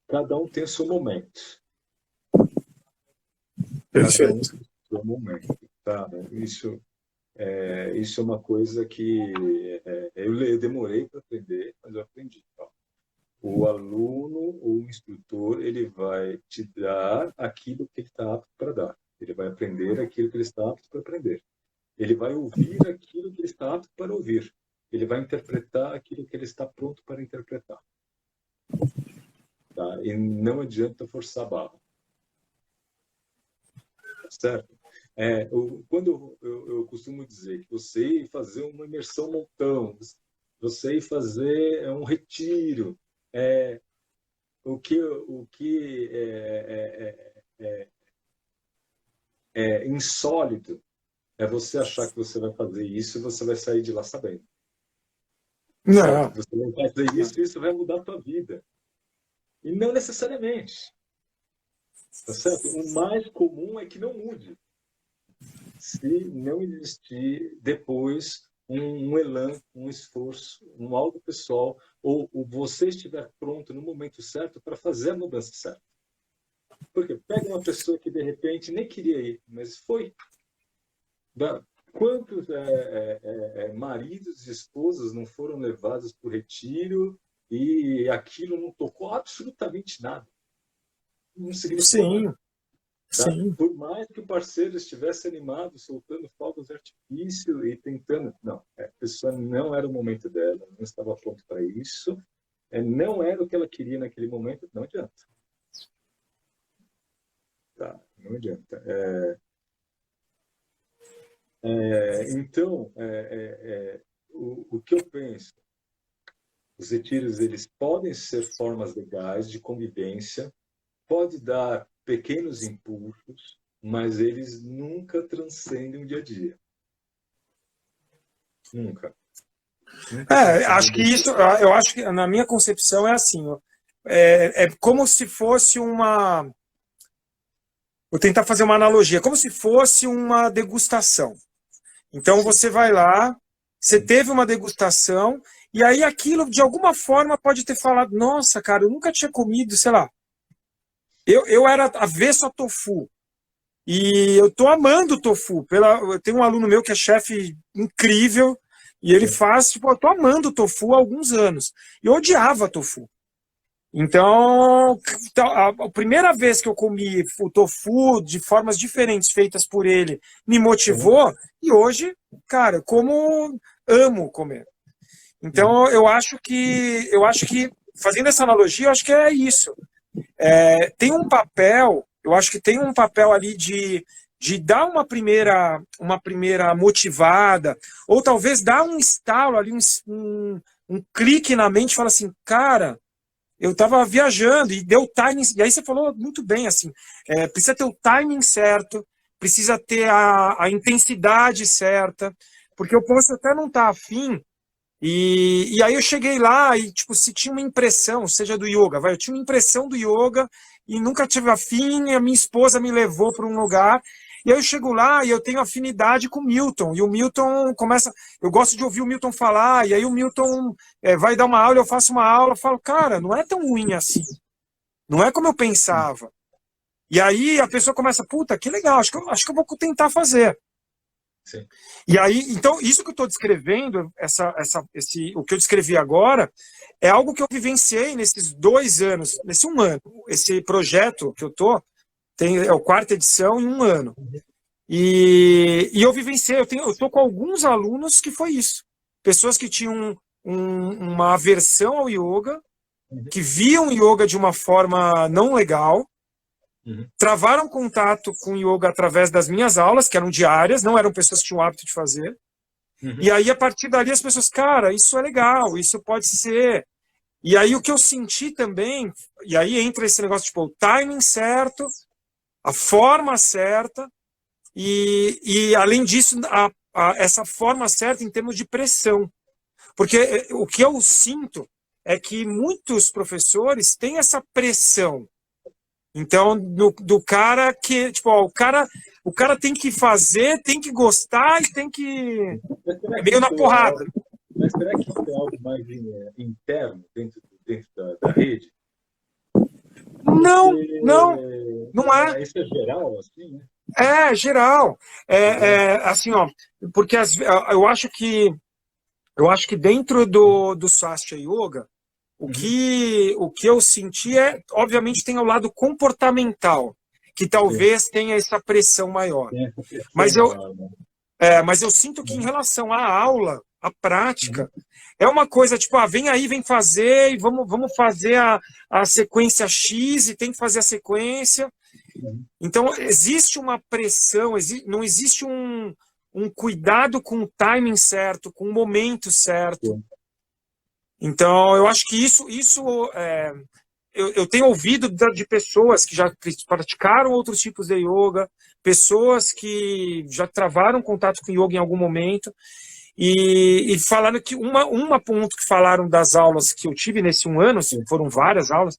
Cada um tem o seu momento. Cada um tem o seu momento. Tá? Isso é uma coisa que eu demorei para aprender mas eu aprendi. Ó. O aluno ou o instrutor, ele vai te dar aquilo que ele está apto para dar. Ele vai aprender aquilo que ele está apto para aprender. Ele vai ouvir aquilo que ele está apto para ouvir. Ele vai interpretar aquilo que ele está pronto para interpretar. Tá? E não adianta forçar a barra. Tá certo? Quando eu costumo dizer que você ir fazer uma imersão montão, você ir fazer um retiro, o que é insólito é você achar que você vai fazer isso e você vai sair de lá sabendo. Não. Você vai fazer isso e isso vai mudar a tua vida. E não necessariamente. Tá certo? O mais comum é que não mude. Se não existir depois um elan, um esforço, um algo pessoal, ou você estiver pronto no momento certo para fazer a mudança certa. Porque pega uma pessoa que de repente nem queria ir, mas foi. Quantos maridos e esposas não foram levados para o retiro e aquilo não tocou absolutamente nada? Não significou nada. Tá? Sim. Por mais que o parceiro estivesse animado, soltando fogos de artifício e tentando... Não, a pessoa não era o momento dela, não estava pronta para isso, não era o que ela queria naquele momento, não adianta. Tá? Não adianta. Então, o que eu penso? Os retiros, eles podem ser formas legais de convivência, pode dar pequenos impulsos, mas eles nunca transcendem o dia a dia. Nunca. Acho que isso, eu acho que na minha concepção é assim, ó, é como se fosse uma... Vou tentar fazer uma analogia, como se fosse uma degustação. Então você vai lá, você teve uma degustação, e aí aquilo de alguma forma pode ter falado, nossa, cara, eu nunca tinha comido, sei lá, eu era avesso a tofu, e eu tô amando o tofu. Eu tenho um aluno meu que é chefe incrível, e ele faz, tipo, eu tô amando o tofu há alguns anos. E eu odiava tofu. Então, a primeira vez que eu comi o tofu de formas diferentes feitas por ele me motivou, e hoje, cara, como amo comer. Então, eu acho que fazendo essa analogia, eu acho que é isso. Tem um papel, eu acho que tem um papel ali de dar uma primeira motivada, ou talvez dar um estalo ali, um clique na mente e falar assim, cara, eu estava viajando e deu timing, e aí você falou muito bem, assim, precisa ter o timing certo, precisa ter a intensidade certa, porque eu posso até não estar afim, e aí eu cheguei lá e, tipo, se tinha uma impressão, seja do yoga, eu tinha uma impressão do yoga e nunca tive afim, e a minha esposa me levou para um lugar, e aí eu chego lá e eu tenho afinidade com o Milton, e o Milton começa, eu gosto de ouvir o Milton falar, e aí o Milton vai dar uma aula, eu faço uma aula, eu falo, cara, não é tão ruim assim, não é como eu pensava. E aí a pessoa começa, puta, que legal, acho que eu vou tentar fazer. Sim. E aí, então, isso que eu estou descrevendo, o que eu descrevi agora, é algo que eu vivenciei nesses 2 anos, nesse 1 ano. Esse projeto que eu estou, é a 4ª edição em 1 ano. E eu vivenciei, eu estou com alguns alunos que foi isso. Pessoas que tinham uma aversão ao yoga, que viam yoga de uma forma não legal, travaram contato com yoga através das minhas aulas, que eram diárias, não eram pessoas que tinham o hábito de fazer. E aí, a partir dali, as pessoas, cara, isso é legal, isso pode ser. E aí, o que eu senti também, e aí entra esse negócio, tipo, o timing certo, a forma certa, e além disso, essa forma certa em termos de pressão. Porque o que eu sinto é que muitos professores têm essa pressão. Então, do cara que, tipo, ó, o cara tem que fazer, tem que gostar e tem que... meio na porrada. Mas será que isso é algo mais interno dentro da rede? Não é. Isso é geral, assim, né? É geral. Assim, ó, porque eu acho que Eu acho que dentro do Sashtha Yoga, o que eu senti é, obviamente, tem o lado comportamental, que talvez tenha essa pressão maior. Tem essa questão Mas eu, maior, né? mas eu sinto que em relação à aula, à prática, é uma coisa tipo, vem aí, vem fazer, e vamos fazer a sequência X, e tem que fazer a sequência. Então, existe uma pressão, não existe um cuidado com o timing certo, com o momento certo. Então, eu acho que isso eu tenho ouvido de pessoas que já praticaram outros tipos de yoga, pessoas que já travaram contato com yoga em algum momento, e falaram que uma ponto que falaram das aulas que eu tive nesse um ano, foram várias aulas,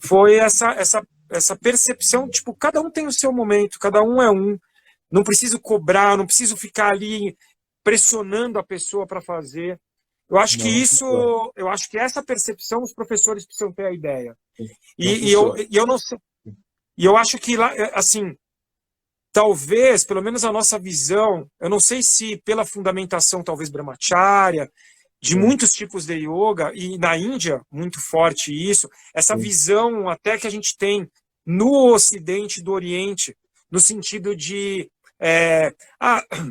foi essa percepção, tipo, cada um tem o seu momento, cada um é um, não preciso cobrar, não preciso ficar ali pressionando a pessoa para fazer. Eu acho que eu acho que essa percepção os professores precisam ter a ideia. E eu não sei, e eu acho que lá, assim, talvez, pelo menos a nossa visão, eu não sei se pela fundamentação, talvez brahmacharya, de muitos tipos de yoga, e na Índia, muito forte isso, essa visão até que a gente tem no Ocidente e do Oriente, no sentido de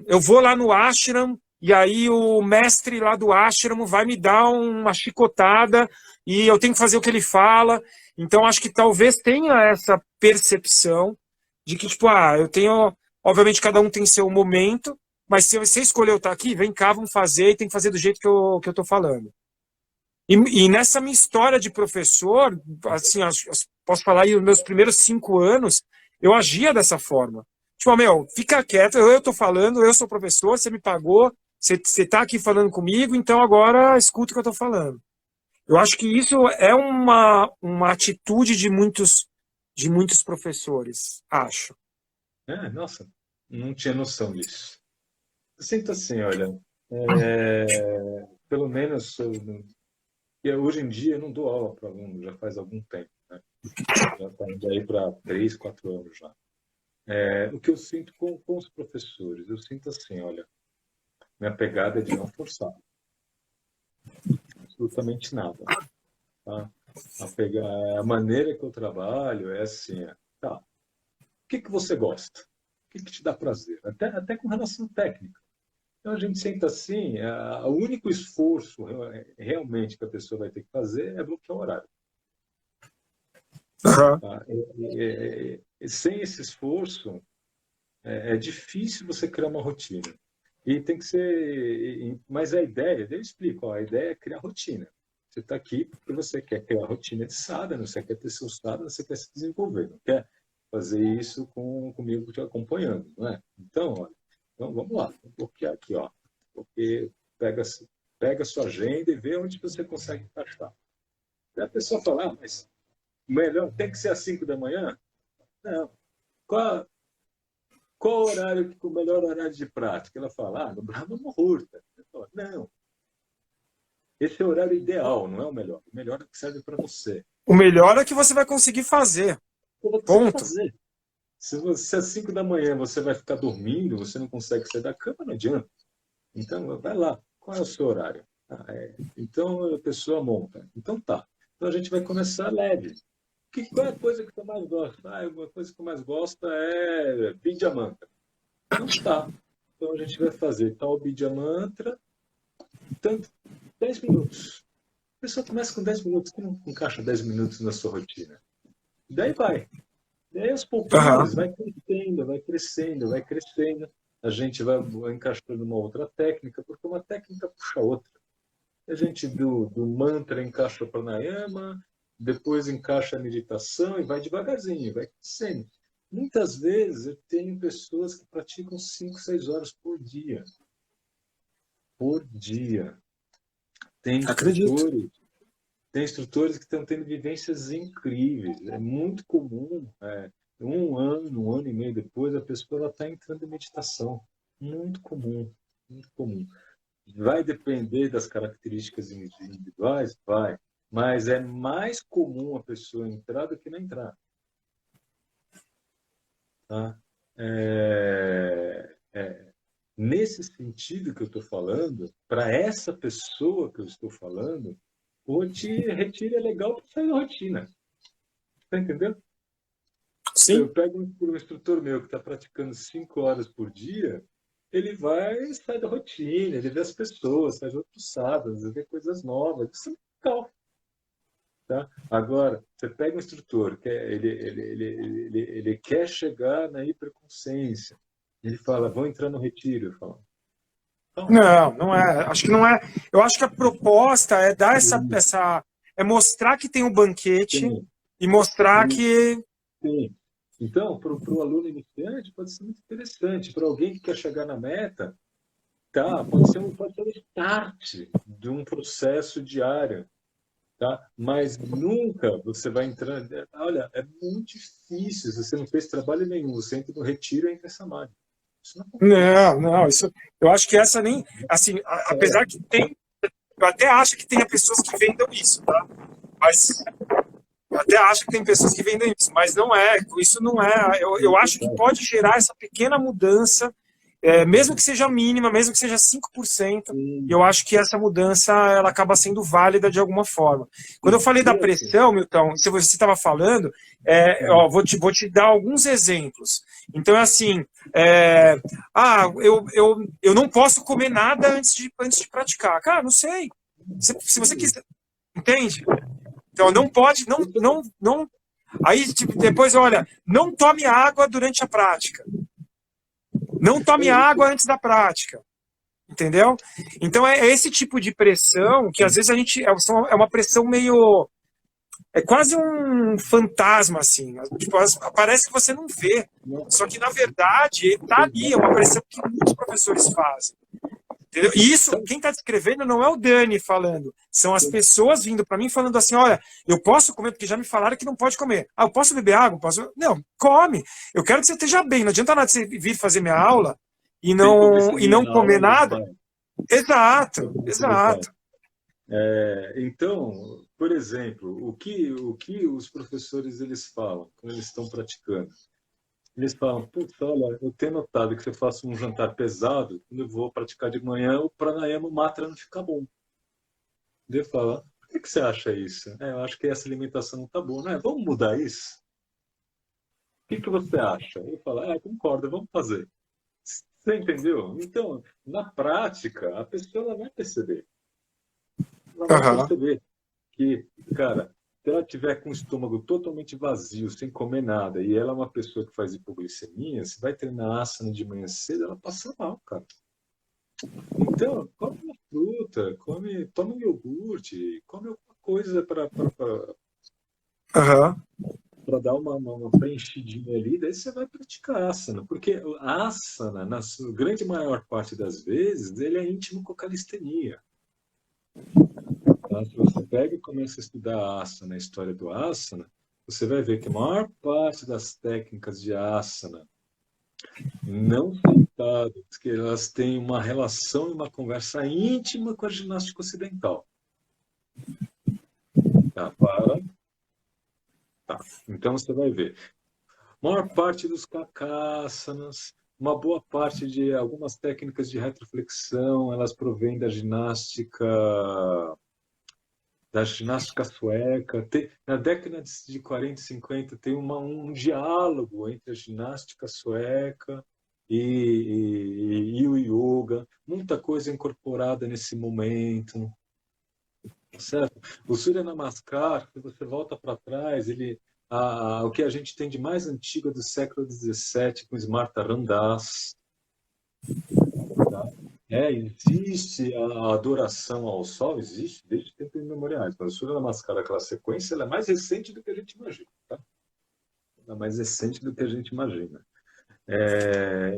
eu vou lá no ashram, e aí o mestre lá do ashram vai me dar uma chicotada, e eu tenho que fazer o que ele fala. Então, acho que talvez tenha essa percepção de que, tipo, eu tenho... Obviamente, cada um tem seu momento, mas se você escolheu estar aqui, vem cá, vamos fazer, e tem que fazer do jeito que eu estou falando. E nessa minha história de professor, assim, posso falar aí, os meus primeiros 5 anos, eu agia dessa forma. Tipo, fica quieto, eu estou falando, eu sou professor, você me pagou, você está aqui falando comigo, então agora escuta o que eu estou falando. Eu acho que isso é uma atitude de muitos professores, acho. Nossa, não tinha noção disso. Eu sinto assim, olha, pelo menos hoje em dia eu não dou aula para aluno, já faz algum tempo, né? Já está indo aí para 3, 4 anos já. O que eu sinto com os professores, eu sinto assim, olha, minha pegada é de não forçar absolutamente nada, tá? A maneira que eu trabalho é assim, tá, o que você gosta? O que te dá prazer? Até com relação técnica. Então, a gente senta assim, o único esforço realmente que a pessoa vai ter que fazer é bloquear o horário. Tá? Sem esse esforço, é difícil você criar uma rotina. E tem que ser... Mas a ideia, eu explico, a ideia é criar rotina. Você está aqui porque você quer criar rotina de sadhana, você quer ter seu sadhana, você quer se desenvolver, não quer fazer isso comigo te acompanhando, não é? Então, olha, então vamos lá, vamos bloquear aqui, ó. Porque pega a sua agenda e vê onde você consegue encaixar. Daí a pessoa fala, mas melhor, tem que ser às 5 da manhã? Não. Qual o horário, o melhor horário de prática? Ela fala, no Brahma Muhurta. Não. Esse é o horário ideal, não é o melhor. O melhor é o que serve para você. O melhor é que você vai conseguir fazer. Ponto. Se às 5 da manhã você vai ficar dormindo, você não consegue sair da cama, não adianta. Então, vai lá. Qual é o seu horário? Então, a pessoa monta. Então, tá. Então, a gente vai começar leve. Qual é a coisa que eu mais gosto? Uma coisa que eu mais gosto é Vidya Mantra. Então, tá. Então, a gente vai fazer tal Vidya Mantra, tanto 10 minutos. A pessoa começa com 10 minutos. Como encaixa 10 minutos na sua rotina? Daí vai. Daí, aos pouquinhos, vai crescendo, vai crescendo, vai crescendo. A gente vai encaixando uma outra técnica, porque uma técnica puxa a outra. A gente do mantra encaixa o pranayama, depois encaixa a meditação e vai devagarzinho, vai crescendo. Muitas vezes eu tenho pessoas que praticam 5, 6 horas por dia. Por dia. Tem instrutores que estão tendo vivências incríveis. É muito comum, um ano e meio depois, a pessoa está entrando em meditação. Muito comum, muito comum. Vai depender das características individuais? Vai. Mas é mais comum a pessoa entrar do que não entrar. Tá? nesse sentido que eu estou falando, para essa pessoa que eu estou falando, o retiro é legal para sair da rotina. Está entendendo? Sim. Eu pego um instrutor meu que está praticando 5 horas por dia, ele vai sair da rotina, ele vê as pessoas, faz outros sábados, vê coisas novas. Isso é legal. Tá? Agora, você pega um instrutor, que ele quer chegar na hiperconsciência, ele fala, vou entrar no retiro. Eu falo, não, não é. Acho que não é. Eu acho que a proposta é dar é mostrar que tem um banquete sim, e mostrar sim, que. sim. Então, para o aluno iniciante, pode ser muito interessante. Para alguém que quer chegar na meta, tá? Pode ser um start de um processo diário. Tá? Mas nunca você vai entrar. Olha, é muito difícil. Se você não fez trabalho nenhum, você entra no retiro e entra em samadhi. Isso não acontece. Não, isso. Eu acho que essa nem. Assim, apesar que tem. Eu até acho que tenha pessoas que vendam isso, tá? Mas. Eu até acho que tem pessoas que vendem isso, mas não é. Isso não é. Eu acho que pode gerar essa pequena mudança. Mesmo que seja mínima, mesmo que seja 5%, eu acho que essa mudança ela acaba sendo válida de alguma forma. Quando eu falei da pressão, Milton, se você estava falando, vou te dar alguns exemplos. Então, é assim, eu não posso comer nada antes de praticar. Cara, não sei. Se você quiser, entende? Então, não pode, não. Aí, tipo, depois, olha, não tome água durante a prática. Não tome água antes da prática, entendeu? Então é esse tipo de pressão que às vezes a gente é uma pressão meio é quase um fantasma assim, tipo, parece que você não vê, só que na verdade está ali, é uma pressão que muitos professores fazem. Entendeu? E isso, quem está descrevendo não é o Dani falando, são as pessoas vindo para mim falando assim, olha, eu posso comer, porque já me falaram que não pode comer. Ah, eu posso beber água? Posso? Não, come. Eu quero que você esteja bem, não adianta nada você vir fazer minha aula e não comer nada. Exato, exato. Então, por exemplo, o que os professores eles falam quando eles estão praticando? Eles falam, putz, olha, eu tenho notado que você faz um jantar pesado, quando eu vou praticar de manhã, o pranayama, o mantra não fica bom. Ele fala, por que você acha isso? Eu acho que essa alimentação não está boa, né? Vamos mudar isso? O que você acha? Ele fala, concordo, vamos fazer. Você entendeu? Então, na prática, a pessoa ela vai perceber. Ela vai perceber que, cara, se ela tiver com o estômago totalmente vazio, sem comer nada, e ela é uma pessoa que faz hipoglicemia, se vai treinar asana de manhã cedo, ela passa mal, cara. Então, come uma fruta, toma um iogurte, come alguma coisa para dar uma preenchidinha ali, daí você vai praticar asana, porque a asana, na sua grande maior parte das vezes, ele é íntimo com a calistenia. Se você pega e começa a estudar asana, a história do asana, você vai ver que a maior parte das técnicas de asana não sentadas, que elas têm uma relação e uma conversa íntima com a ginástica ocidental. Tá. Então você vai ver. A maior parte dos kakāsanas, uma boa parte de algumas técnicas de retroflexão, elas provêm da ginástica sueca. Na década de 40 e 50 tem um diálogo entre a ginástica sueca e o yoga, muita coisa incorporada nesse momento, certo? O Surya Namaskar, se você volta para trás, o que a gente tem de mais antigo é do século XVII, com Smarta Ram Das. Tá? Existe a adoração ao sol, existe desde tempos imemoriais, mas o Surya Namaskar, aquela sequência, ela é mais recente do que a gente imagina. Tá? Ela é mais recente do que a gente imagina.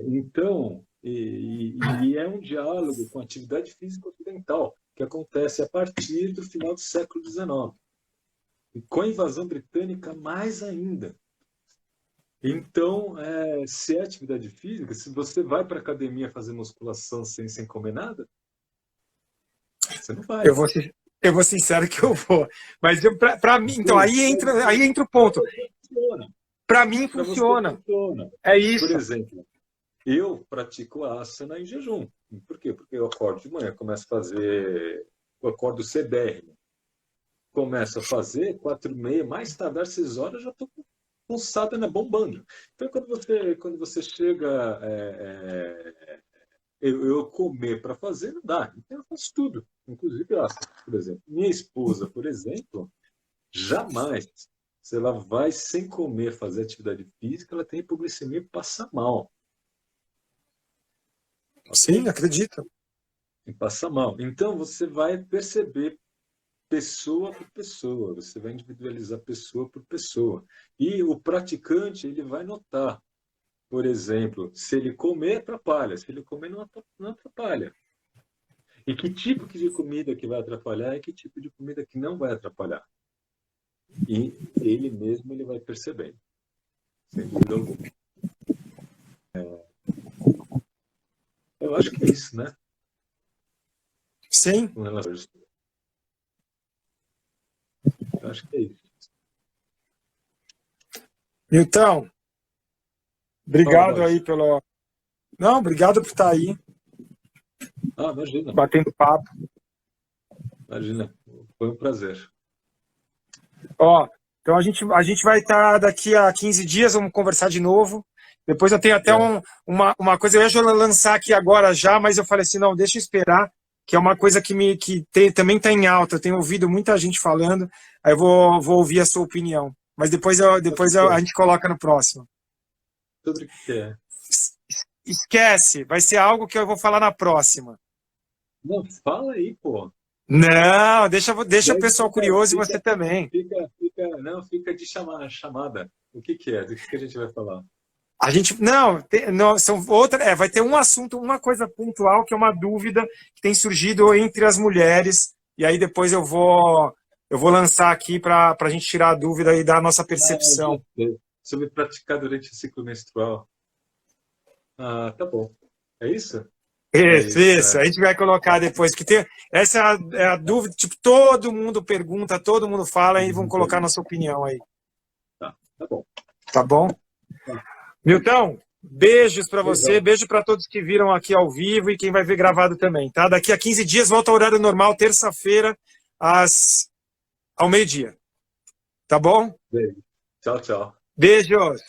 Então, é um diálogo com a atividade física ocidental, que acontece a partir do final do século XIX. E com a invasão britânica, mais ainda. Então, se é atividade física, se você vai para a academia fazer musculação sem comer nada, você não vai. Eu vou sincero que eu vou. Mas para mim, então, aí entra o ponto. Para mim funciona. É isso. Por exemplo, Eu pratico asana em jejum. Por quê? Porque eu acordo de manhã, começo a fazer... Eu acordo cedérrimo. Começo a fazer, 4h30, mais tardar 6 horas, já estou com sadhana bombando. Então, quando você chega... eu comer para fazer, não dá. Então, eu faço tudo. Inclusive asana, por exemplo. Minha esposa, por exemplo, jamais, se ela vai sem comer fazer atividade física, ela tem hipoglicemia e passa mal. Sim, Ok? acredito. E passa mal. Então, você vai perceber pessoa por pessoa, você vai individualizar pessoa por pessoa. E o praticante, ele vai notar, por exemplo, se ele comer, atrapalha, se ele comer, não atrapalha. E que tipo de comida que vai atrapalhar e que tipo de comida que não vai atrapalhar. E ele mesmo ele vai percebendo, sem dúvida alguma. Eu acho que é isso, né? Sim. Com relação a isso. Eu acho que é isso. Então, obrigado aí pelo... Não, obrigado por estar aí. Ah, imagina. Batendo papo. Imagina. Foi um prazer. Ó, então a gente vai estar daqui a 15 dias, vamos conversar de novo. Depois eu tenho até uma coisa, eu ia lançar aqui agora já, mas eu falei assim, não, deixa eu esperar, que é uma coisa também está em alta, eu tenho ouvido muita gente falando, aí eu vou ouvir a sua opinião. Mas depois a gente coloca no próximo. Sobre o que é? Esquece, vai ser algo que eu vou falar na próxima. Não, fala aí, pô. Não, deixa o pessoal curioso e você também. Fica de chamada. O que é? Do que a gente vai falar? A gente não são vai ter um assunto, uma coisa pontual que é uma dúvida que tem surgido entre as mulheres e aí depois eu vou lançar aqui para a gente tirar a dúvida e dar a nossa percepção. Sobre praticar durante o ciclo menstrual. Ah, tá bom. É isso? Isso. A gente vai colocar depois, que essa é a dúvida, tipo, todo mundo pergunta, todo mundo fala, e vamos colocar a nossa opinião aí. Tá bom. Tá bom? Tá. Milton, beijos para você, beijo para todos que viram aqui ao vivo e quem vai ver gravado também, tá? Daqui a 15 dias volta ao horário normal, terça-feira, ao meio-dia. Tá bom? Beijo. Tchau, tchau. Beijos.